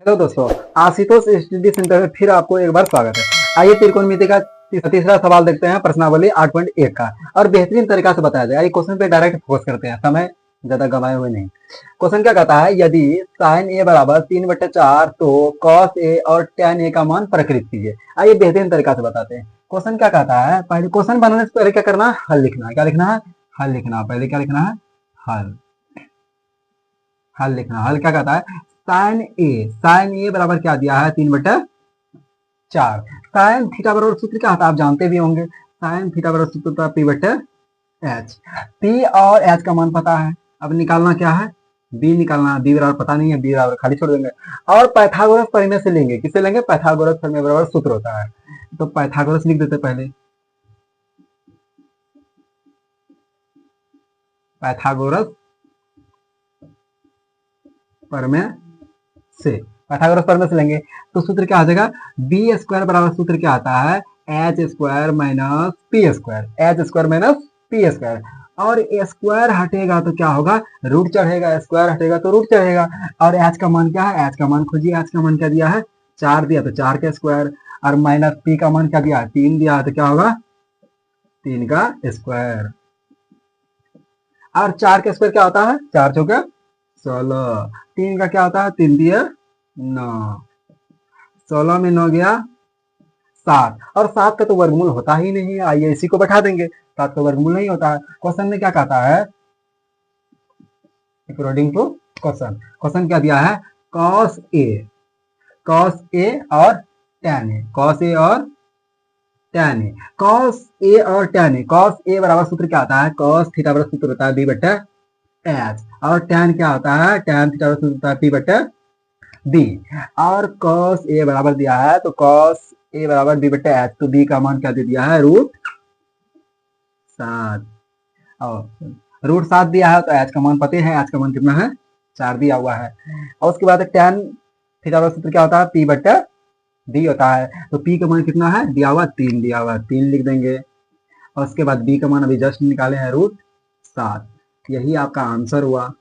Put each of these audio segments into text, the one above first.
Hello दोस्तों, Ashutosh study centre में फिर आपको एक बार स्वागत है। आइए त्रिकोणमिति का तीसरा सवाल देखते हैं, प्रश्नावली 8.1 का, और बेहतरीन तरीका से बताया जाएगा। आइए क्वेश्चन पे डायरेक्ट फोकस करते हैं, समय ज्यादा गंवाए हुए नहीं। क्वेश्चन क्या कहता है, यदि साइन ए बराबर 3/4 तो कॉस ए और tan ए का मान प्रकृत कीजिए। आइए बेहतरीन तरीका से बताते हैं। क्वेश्चन क्या कहता है, पहले क्वेश्चन बनाने से पहले क्या करना है, हल लिखना है। क्या लिखना है, हल लिखना। पहले क्या लिखना है, हल। हल लिखना। हल क्या कहता है, साइन ए बराबर क्या दिया है, 3/4। साइन थीटा बराबर सूत्र क्या होता है, आप जानते भी होंगे। साइन थीटा बराबर सूत्र होता है P/H। P और H का मान पता है, अब निकालना क्या है, B निकालना है। B बराबर पता नहीं है, B बराबर खाली छोड़ देंगे और पाइथागोरस प्रमेय से लेंगे। किससे लेंगे, पाइथागोरस प्रमेय बराबर सूत्र होता है, तो पाइथागोरस लिख देते पहले। पाइथागोरस प्रमेय से, पाइथागोरस प्रमेय से लेंगे तो सूत्र क्या आ जाएगा, b² बराबर सूत्र क्या आता है, h² माइनस p²। और स्क्वायर हटेगा तो क्या होगा, रूट चढ़ेगा। स्क्वायर हटेगा तो रूट चढ़ेगा। और h का मान क्या है, h का मान खोजिए। h का मान क्या दिया है, 4 दिया, तो 4 का स्क्वायर। और माइनस p का मान क्या दिया है, 3 दिया है, तो क्या होगा, 3 का स्क्वायर। और 4 का स्क्वायर क्या होता है, 4 चौका 16। 3 का क्या होता है, 3 दिया 9, 16 में 9 गया 7। और 7 का तो वर्गमूल होता ही नहीं है। आइए इसी को बैठा देंगे, 7 का वर्गमूल नहीं होता है। क्वेश्चन में क्या कहता है, अकॉर्डिंग टू क्वेश्चन क्या दिया है, कॉस ए और tan ए। कॉस ए और tan ए। कॉस ए और tan ए। कॉस ए बराबर सूत्र क्या आता है, कॉस थीटा बराबर सूत्र होता है B/H। और tan क्या होता है, tan थीटा बराबर सूत्र होता है P/D। और cos a बराबर दिया है, तो cos a बराबर B/H। तो b का मान क्या दे दिया है, √7। और √7 दिया है, तो h का मान पते हैं, h का मान कितना है, 4 दिया हुआ है। और उसके बाद tan थीटा का सूत्र क्या होता है, P/D होता है। तो p का मान कितना है, दिया हुआ 3 दिया हुआ, 3 लिख देंगे। और उसके बाद b का मान अभी जस्ट निकाले हैं, √7। यही आपका आंसर हुआ।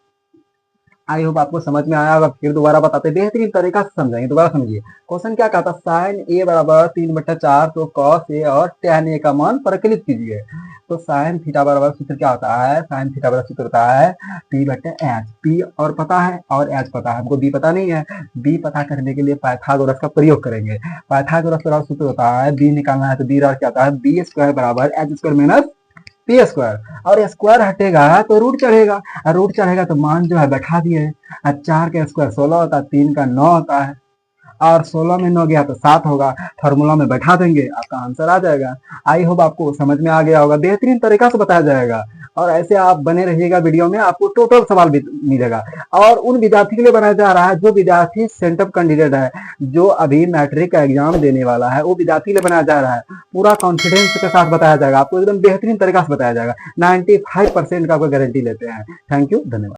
आई होप आपको समझ में आया होगा। फिर दोबारा बताते, बेहतरीन तरीका से समझेंगे। दोबारा समझिए, क्वेश्चन क्या कहता है, साइन ए बराबर 3/4 तो कॉस ए और tan ए का मान प्रकलित कीजिए। तो साइन थीटा बराबर सूत्र क्या होता है, साइन थीटा बराबर सूत्र होता है P/H। P और पता है और H पता है, हमको B पता नहीं है। B पता करने के लिए पाइथागोरस का प्रयोग करेंगे। पाइथागोरस बराबर सूत्र होता है, B निकालना है तो B बराबर क्या होता है, B² बराबर H² माइनस P²। और स्क्वायर हटेगा तो रूट चढ़ेगा, और रूट चढ़ेगा तो मान जो है बैठा दिए। 4 का स्क्वायर 16 होता है, 3 का 9 होता है, और 16 में 9 गया तो 7 होगा। फॉर्मूला में बैठा देंगे, आपका आंसर आ जाएगा। आई होप आपको समझ में आ गया होगा, बेहतरीन तरीका से बताया जाएगा। और ऐसे आप बने रहिएगा वीडियो में, आपको टोटल सवाल भी मिलेगा। और उन विद्यार्थी के लिए बनाया जा रहा है जो विद्यार्थी सेंटअप कैंडिडेट है, जो अभी मैट्रिक का एग्जाम देने वाला है, वो विद्यार्थी के लिए बनाया जा रहा है। पूरा कॉन्फिडेंस के साथ बताया जाएगा, आपको एकदम बेहतरीन तरीका से बताया जाएगा। 95% का आपको गारंटी लेते हैं। थैंक यू, धन्यवाद।